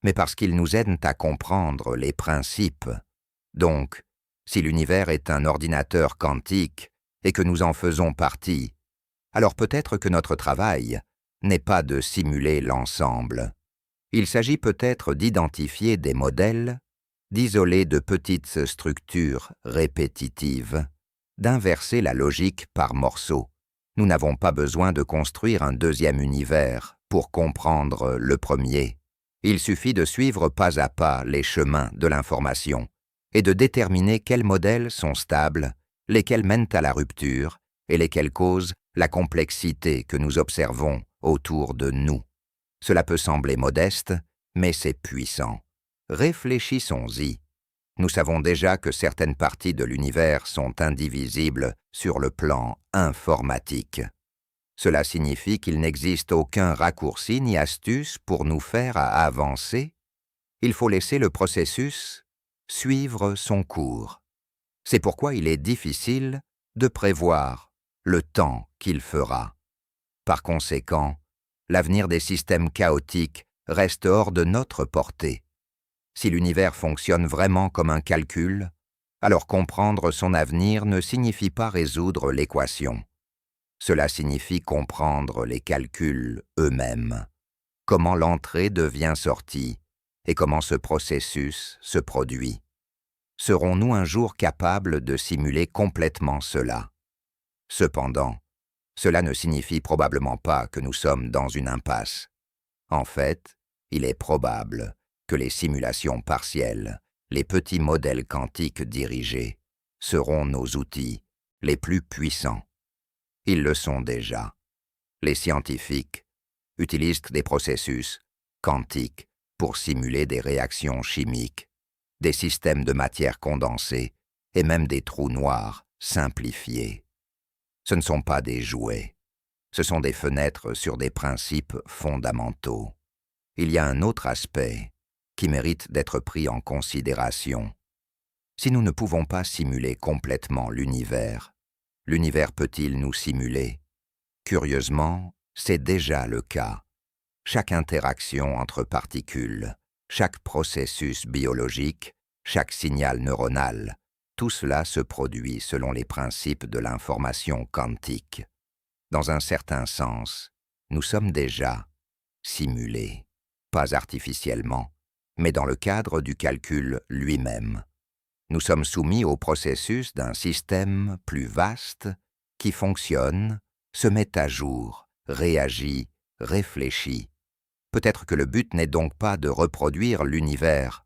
mais parce qu'ils nous aident à comprendre les principes. Donc, si l'univers est un ordinateur quantique et que nous en faisons partie, alors peut-être que notre travail n'est pas de simuler l'ensemble. Il s'agit peut-être d'identifier des modèles, d'isoler de petites structures répétitives, d'inverser la logique par morceaux. Nous n'avons pas besoin de construire un deuxième univers pour comprendre le premier. Il suffit de suivre pas à pas les chemins de l'information et de déterminer quels modèles sont stables, lesquels mènent à la rupture et lesquels causent la complexité que nous observons autour de nous. Cela peut sembler modeste, mais c'est puissant. Réfléchissons-y. Nous savons déjà que certaines parties de l'univers sont indivisibles sur le plan informatique. Cela signifie qu'il n'existe aucun raccourci ni astuce pour nous faire avancer. Il faut laisser le processus suivre son cours. C'est pourquoi il est difficile de prévoir le temps qu'il fera. Par conséquent, l'avenir des systèmes chaotiques reste hors de notre portée. Si l'univers fonctionne vraiment comme un calcul, alors comprendre son avenir ne signifie pas résoudre l'équation. Cela signifie comprendre les calculs eux-mêmes, comment l'entrée devient sortie et comment ce processus se produit. Serons-nous un jour capables de simuler complètement cela? Cependant, cela ne signifie probablement pas que nous sommes dans une impasse. En fait, il est probable que les simulations partielles, les petits modèles quantiques dirigés, seront nos outils les plus puissants. Ils le sont déjà. Les scientifiques utilisent des processus quantiques pour simuler des réactions chimiques, des systèmes de matière condensée et même des trous noirs simplifiés. Ce ne sont pas des jouets. Ce sont des fenêtres sur des principes fondamentaux. Il y a un autre aspect qui mérite d'être pris en considération. Si nous ne pouvons pas simuler complètement l'univers peut-il nous simuler? Curieusement, c'est déjà le cas. Chaque interaction entre particules, chaque processus biologique, chaque signal neuronal, tout cela se produit selon les principes de l'information quantique. Dans un certain sens, nous sommes déjà simulés, pas artificiellement, mais dans le cadre du calcul lui-même. Nous sommes soumis au processus d'un système plus vaste qui fonctionne, se met à jour, réagit, réfléchit. Peut-être que le but n'est donc pas de reproduire l'univers.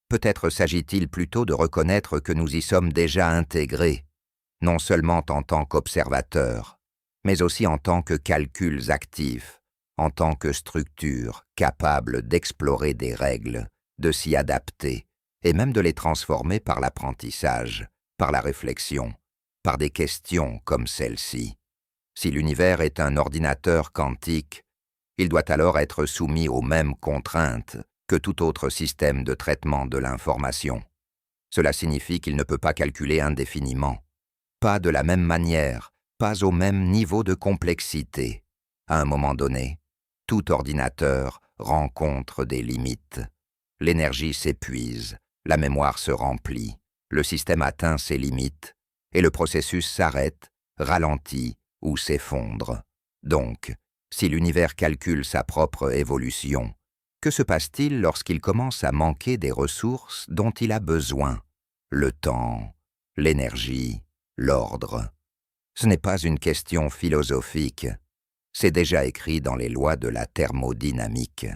Peut-être s'agit-il plutôt de reconnaître que nous y sommes déjà intégrés, non seulement en tant qu'observateurs, mais aussi en tant que calculs actifs, en tant que structures capables d'explorer des règles, de s'y adapter, et même de les transformer par l'apprentissage, par la réflexion, par des questions comme celle-ci. Si l'univers est un ordinateur quantique, il doit alors être soumis aux mêmes contraintes que tout autre système de traitement de l'information. Cela signifie qu'il ne peut pas calculer indéfiniment, pas de la même manière, pas au même niveau de complexité. À un moment donné, tout ordinateur rencontre des limites. L'énergie s'épuise, la mémoire se remplit, le système atteint ses limites, et le processus s'arrête, ralentit ou s'effondre. Donc, si l'univers calcule sa propre évolution, que se passe-t-il lorsqu'il commence à manquer des ressources dont il a besoin? Le temps, l'énergie, l'ordre. Ce n'est pas une question philosophique, c'est déjà écrit dans les lois de la thermodynamique.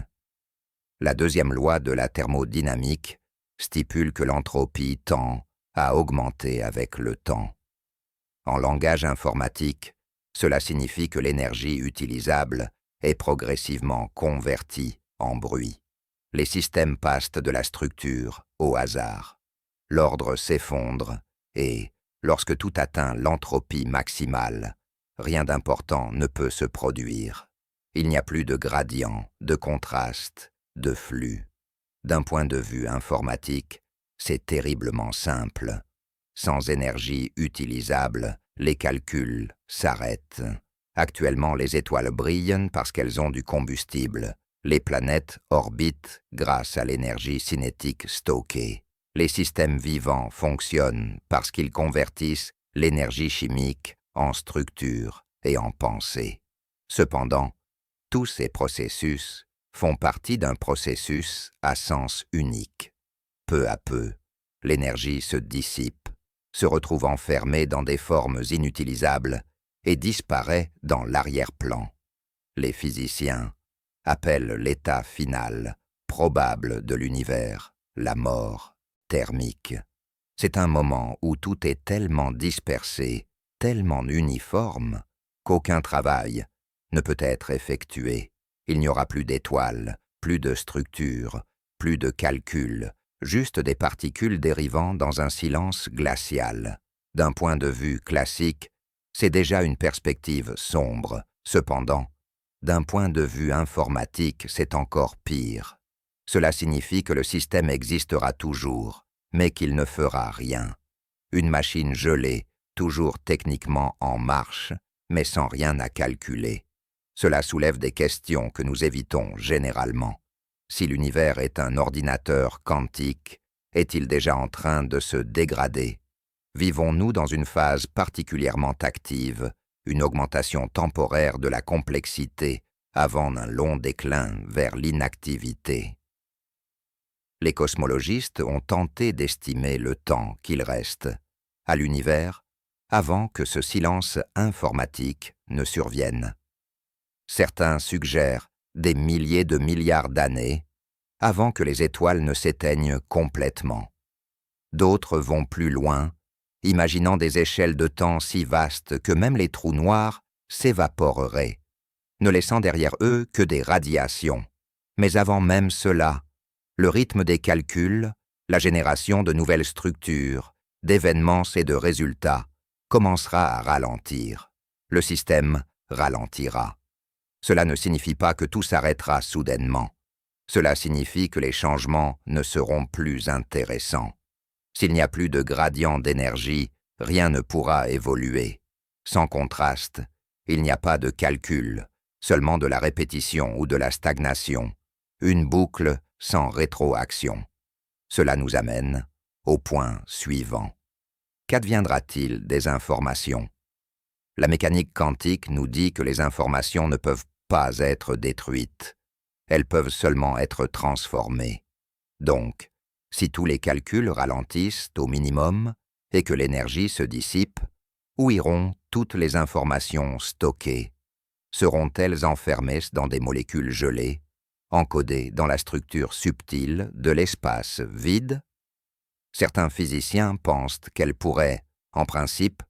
La deuxième loi de la thermodynamique stipule que l'entropie tend à augmenter avec le temps. En langage informatique, cela signifie que l'énergie utilisable est progressivement convertie en bruit. Les systèmes passent de la structure au hasard. L'ordre s'effondre et, lorsque tout atteint l'entropie maximale, rien d'important ne peut se produire. Il n'y a plus de gradient, de contraste, de flux. D'un point de vue informatique, c'est terriblement simple. Sans énergie utilisable, les calculs s'arrêtent. Actuellement, les étoiles brillent parce qu'elles ont du combustible. Les planètes orbitent grâce à l'énergie cinétique stockée. Les systèmes vivants fonctionnent parce qu'ils convertissent l'énergie chimique en structure et en pensée. Cependant, tous ces processus font partie d'un processus à sens unique. Peu à peu, l'énergie se dissipe, se retrouve enfermée dans des formes inutilisables et disparaît dans l'arrière-plan. Les physiciens appellent l'état final, probable de l'univers, la mort thermique. C'est un moment où tout est tellement dispersé, tellement uniforme, qu'aucun travail ne peut être effectué. Il n'y aura plus d'étoiles, plus de structures, plus de calculs, juste des particules dérivant dans un silence glacial. D'un point de vue classique, c'est déjà une perspective sombre. Cependant, d'un point de vue informatique, c'est encore pire. Cela signifie que le système existera toujours, mais qu'il ne fera rien. Une machine gelée, toujours techniquement en marche, mais sans rien à calculer. Cela soulève des questions que nous évitons généralement. Si l'univers est un ordinateur quantique, est-il déjà en train de se dégrader? Vivons-nous dans une phase particulièrement active, une augmentation temporaire de la complexité avant un long déclin vers l'inactivité? Les cosmologistes ont tenté d'estimer le temps qu'il reste à l'univers avant que ce silence informatique ne survienne. Certains suggèrent des milliers de milliards d'années avant que les étoiles ne s'éteignent complètement. D'autres vont plus loin, imaginant des échelles de temps si vastes que même les trous noirs s'évaporeraient, ne laissant derrière eux que des radiations. Mais avant même cela, le rythme des calculs, la génération de nouvelles structures, d'événements et de résultats commencera à ralentir. Le système ralentira. Cela ne signifie pas que tout s'arrêtera soudainement. Cela signifie que les changements ne seront plus intéressants. S'il n'y a plus de gradient d'énergie, rien ne pourra évoluer. Sans contraste, il n'y a pas de calcul, seulement de la répétition ou de la stagnation, une boucle sans rétroaction. Cela nous amène au point suivant. Qu'adviendra-t-il des informations? La mécanique quantique nous dit que les informations ne peuvent pas être détruites. Elles peuvent seulement être transformées. Donc, si tous les calculs ralentissent au minimum et que l'énergie se dissipe, où iront toutes les informations stockées? Seront-elles enfermées dans des molécules gelées, encodées dans la structure subtile de l'espace vide? Certains physiciens pensent qu'elles pourraient, en principe,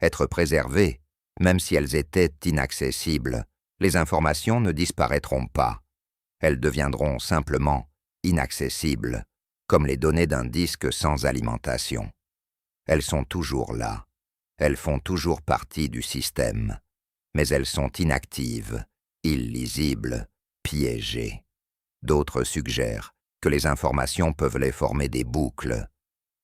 être préservées, même si elles étaient inaccessibles. Les informations ne disparaîtront pas. Elles deviendront simplement inaccessibles, comme les données d'un disque sans alimentation. Elles sont toujours là. Elles font toujours partie du système. Mais elles sont inactives, illisibles, piégées. D'autres suggèrent que les informations peuvent les former des boucles,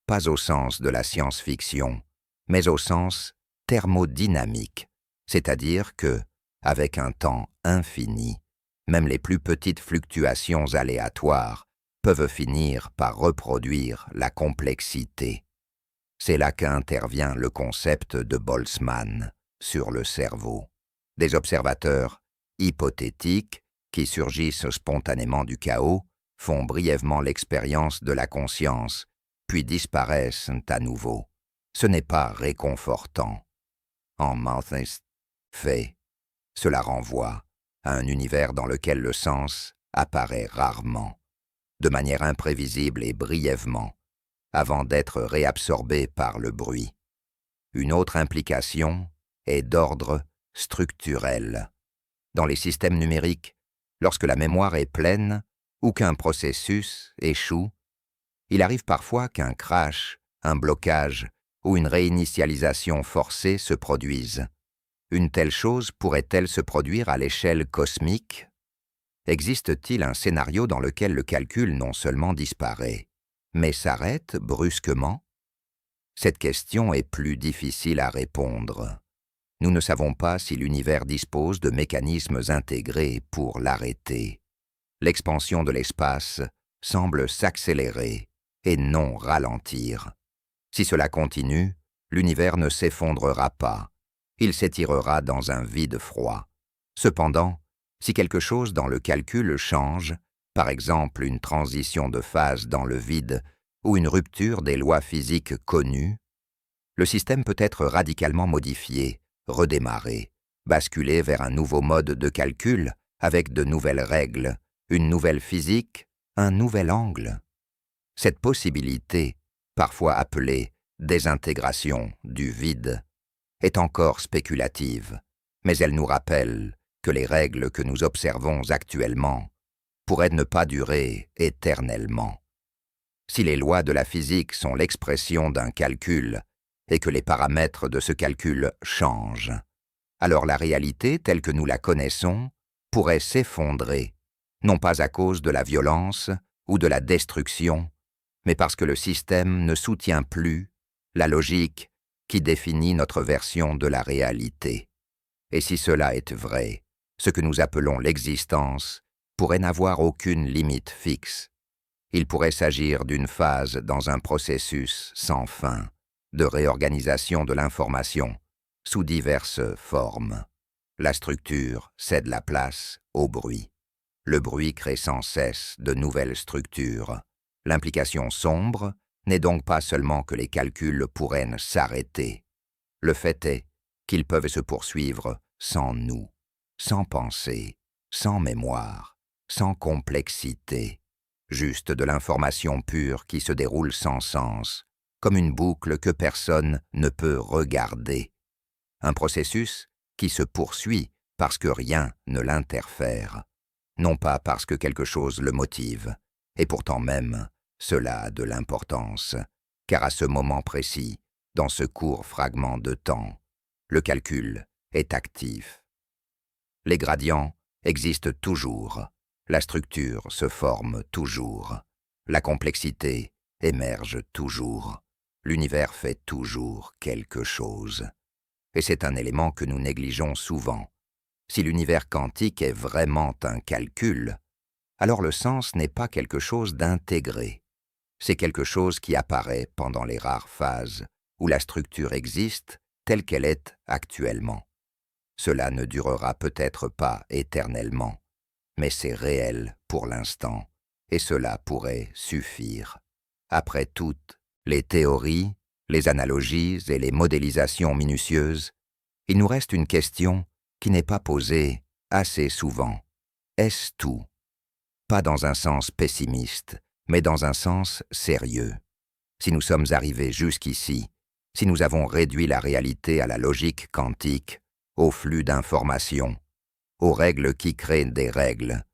pas au sens de la science-fiction, mais au sens thermodynamique, c'est-à-dire que, avec un temps infini, même les plus petites fluctuations aléatoires peuvent finir par reproduire la complexité. C'est là qu'intervient le concept de Boltzmann sur le cerveau. Des observateurs hypothétiques qui surgissent spontanément du chaos font brièvement l'expérience de la conscience, puis disparaissent à nouveau. Ce n'est pas réconfortant. En Malthus fait, cela renvoie à un univers dans lequel le sens apparaît rarement. de manière imprévisible et brièvement, avant d'être réabsorbé par le bruit. Une autre implication est d'ordre structurel. Dans les systèmes numériques, lorsque la mémoire est pleine ou qu'un processus échoue, il arrive parfois qu'un crash, un blocage ou une réinitialisation forcée se produisent. Une telle chose pourrait-elle se produire à l'échelle cosmique? Existe-t-il un scénario dans lequel le calcul non seulement disparaît, mais s'arrête brusquement? Cette question est plus difficile à répondre. Nous ne savons pas si l'univers dispose de mécanismes intégrés pour l'arrêter. L'expansion de l'espace semble s'accélérer et non ralentir. Si cela continue, l'univers ne s'effondrera pas. Il s'étirera dans un vide froid. Cependant, si quelque chose dans le calcul change, par exemple une transition de phase dans le vide ou une rupture des lois physiques connues, le système peut être radicalement modifié, redémarré, basculé vers un nouveau mode de calcul avec de nouvelles règles, une nouvelle physique, un nouvel angle. Cette possibilité, parfois appelée désintégration du vide, est encore spéculative, mais elle nous rappelle que les règles que nous observons actuellement pourraient ne pas durer éternellement. Si les lois de la physique sont l'expression d'un calcul et que les paramètres de ce calcul changent, alors la réalité telle que nous la connaissons pourrait s'effondrer, non pas à cause de la violence ou de la destruction, mais parce que le système ne soutient plus la logique qui définit notre version de la réalité. Et si cela est vrai, ce que nous appelons l'existence pourrait n'avoir aucune limite fixe. Il pourrait s'agir d'une phase dans un processus sans fin, de réorganisation de l'information, sous diverses formes. La structure cède la place au bruit. Le bruit crée sans cesse de nouvelles structures. L'implication sombre n'est donc pas seulement que les calculs pourraient s'arrêter. Le fait est qu'ils peuvent se poursuivre sans nous, sans pensée, sans mémoire, sans complexité, juste de l'information pure qui se déroule sans sens, comme une boucle que personne ne peut regarder. Un processus qui se poursuit parce que rien ne l'interfère, non pas parce que quelque chose le motive, et pourtant même, cela a de l'importance, car à ce moment précis, dans ce court fragment de temps, le calcul est actif. Les gradients existent toujours, la structure se forme toujours, la complexité émerge toujours, l'univers fait toujours quelque chose. Et c'est un élément que nous négligeons souvent. Si l'univers quantique est vraiment un calcul, alors le sens n'est pas quelque chose d'intégré. C'est quelque chose qui apparaît pendant les rares phases où la structure existe telle qu'elle est actuellement. Cela ne durera peut-être pas éternellement, mais c'est réel pour l'instant, et cela pourrait suffire. Après toutes les théories, les analogies et les modélisations minutieuses, il nous reste une question qui n'est pas posée assez souvent. Est-ce tout? Pas dans un sens pessimiste, mais dans un sens sérieux. Si nous sommes arrivés jusqu'ici, si nous avons réduit la réalité à la logique quantique, au flux d'informations, aux règles qui créent des règles,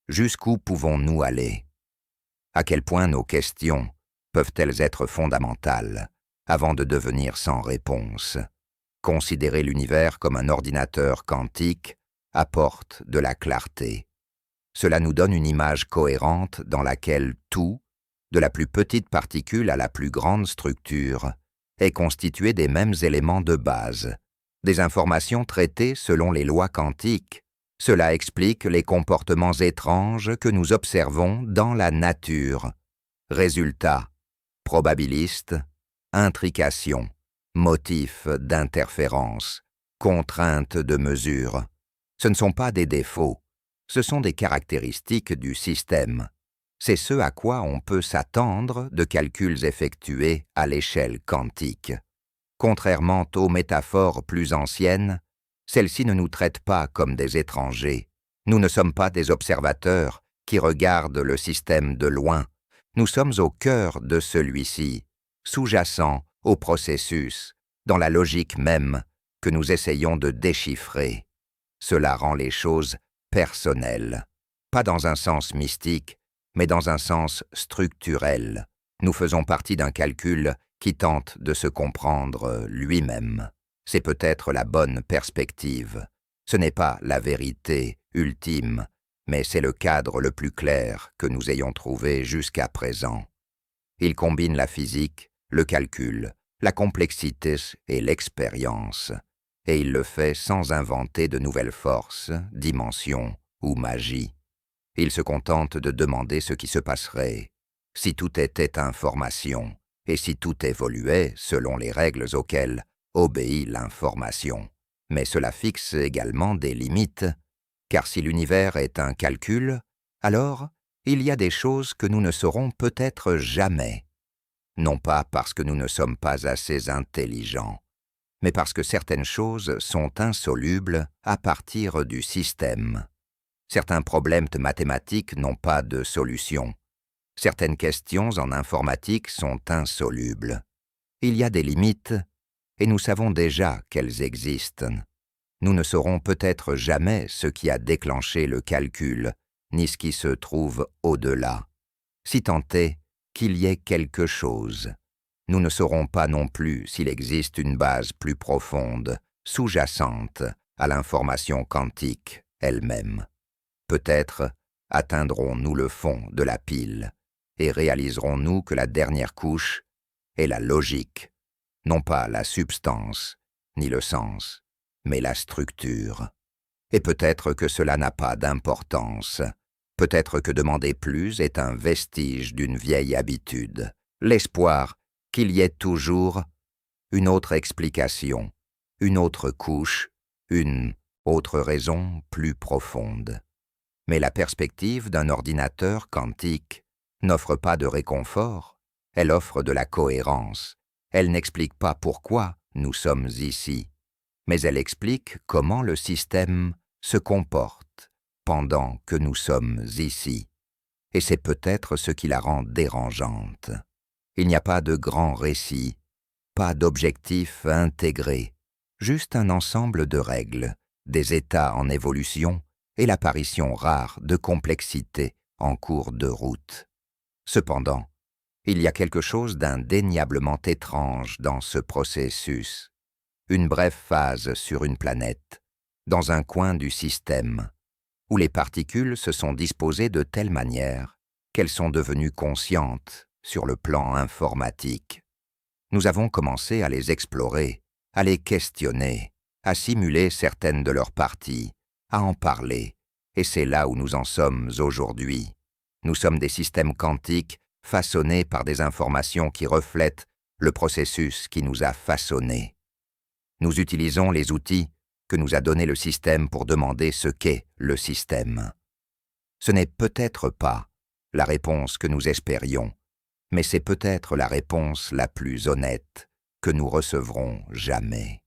jusqu'où pouvons-nous aller? À quel point nos questions peuvent-elles être fondamentales avant de devenir sans réponse? Considérer l'univers comme un ordinateur quantique apporte de la clarté. Cela nous donne une image cohérente dans laquelle tout, de la plus petite particule à la plus grande structure, est constitué des mêmes éléments de base, des informations traitées selon les lois quantiques. Cela explique les comportements étranges que nous observons dans la nature. Résultat, probabiliste, intrication, motif d'interférence, contrainte de mesure. Ce ne sont pas des défauts, ce sont des caractéristiques du système. C'est ce à quoi on peut s'attendre de calculs effectués à l'échelle quantique. Contrairement aux métaphores plus anciennes, celles-ci ne nous traitent pas comme des étrangers. Nous ne sommes pas des observateurs qui regarde le système de loin. Nous sommes au cœur de celui-ci, sous-jacent au processus, dans la logique même que nous essayons de déchiffrer. Cela rend les choses personnelles, pas dans un sens mystique, mais dans un sens structurel. Nous faisons partie d'un calcul qui tente de se comprendre lui-même. C'est peut-être la bonne perspective. Ce n'est pas la vérité ultime, mais c'est le cadre le plus clair que nous ayons trouvé jusqu'à présent. Il combine la physique, le calcul, la complexité et l'expérience, et il le fait sans inventer de nouvelles forces, dimensions ou magie. Il se contente de demander ce qui se passerait si tout était information, et si tout évoluait selon les règles auxquelles obéit l'information. Mais cela fixe également des limites, car si l'univers est un calcul, alors il y a des choses que nous ne saurons peut-être jamais. Non pas parce que nous ne sommes pas assez intelligents, mais parce que certaines choses sont insolubles à partir du système. Certains problèmes mathématiques n'ont pas de solution. Certaines questions en informatique sont insolubles. Il y a des limites, et nous savons déjà qu'elles existent. Nous ne saurons peut-être jamais ce qui a déclenché le calcul, ni ce qui se trouve au-delà. Si tant est qu'il y ait quelque chose, nous ne saurons pas non plus s'il existe une base plus profonde, sous-jacente à l'information quantique elle-même. Peut-être atteindrons-nous le fond de la pile et réaliserons-nous que la dernière couche est la logique, non pas la substance ni le sens, mais la structure. Et peut-être que cela n'a pas d'importance. Peut-être que demander plus est un vestige d'une vieille habitude, l'espoir qu'il y ait toujours une autre explication, une autre couche, une autre raison plus profonde. Mais la perspective d'un ordinateur quantique n'offre pas de réconfort, elle offre de la cohérence. Elle n'explique pas pourquoi nous sommes ici, mais elle explique comment le système se comporte pendant que nous sommes ici. Et c'est peut-être ce qui la rend dérangeante. Il n'y a pas de grand récit, pas d'objectif intégré, juste un ensemble de règles, des états en évolution et l'apparition rare de complexité en cours de route. Cependant, il y a quelque chose d'indéniablement étrange dans ce processus. Une brève phase sur une planète, dans un coin du système, où les particules se sont disposées de telle manière qu'elles sont devenues conscientes sur le plan informatique. Nous avons commencé à les explorer, à les questionner, à simuler certaines de leurs parties, à en parler, et c'est là où nous en sommes aujourd'hui. Nous sommes des systèmes quantiques façonnés par des informations qui reflètent le processus qui nous a façonnés. Nous utilisons les outils que nous a donnés le système pour demander ce qu'est le système. Ce n'est peut-être pas la réponse que nous espérions, mais c'est peut-être la réponse la plus honnête que nous recevrons jamais.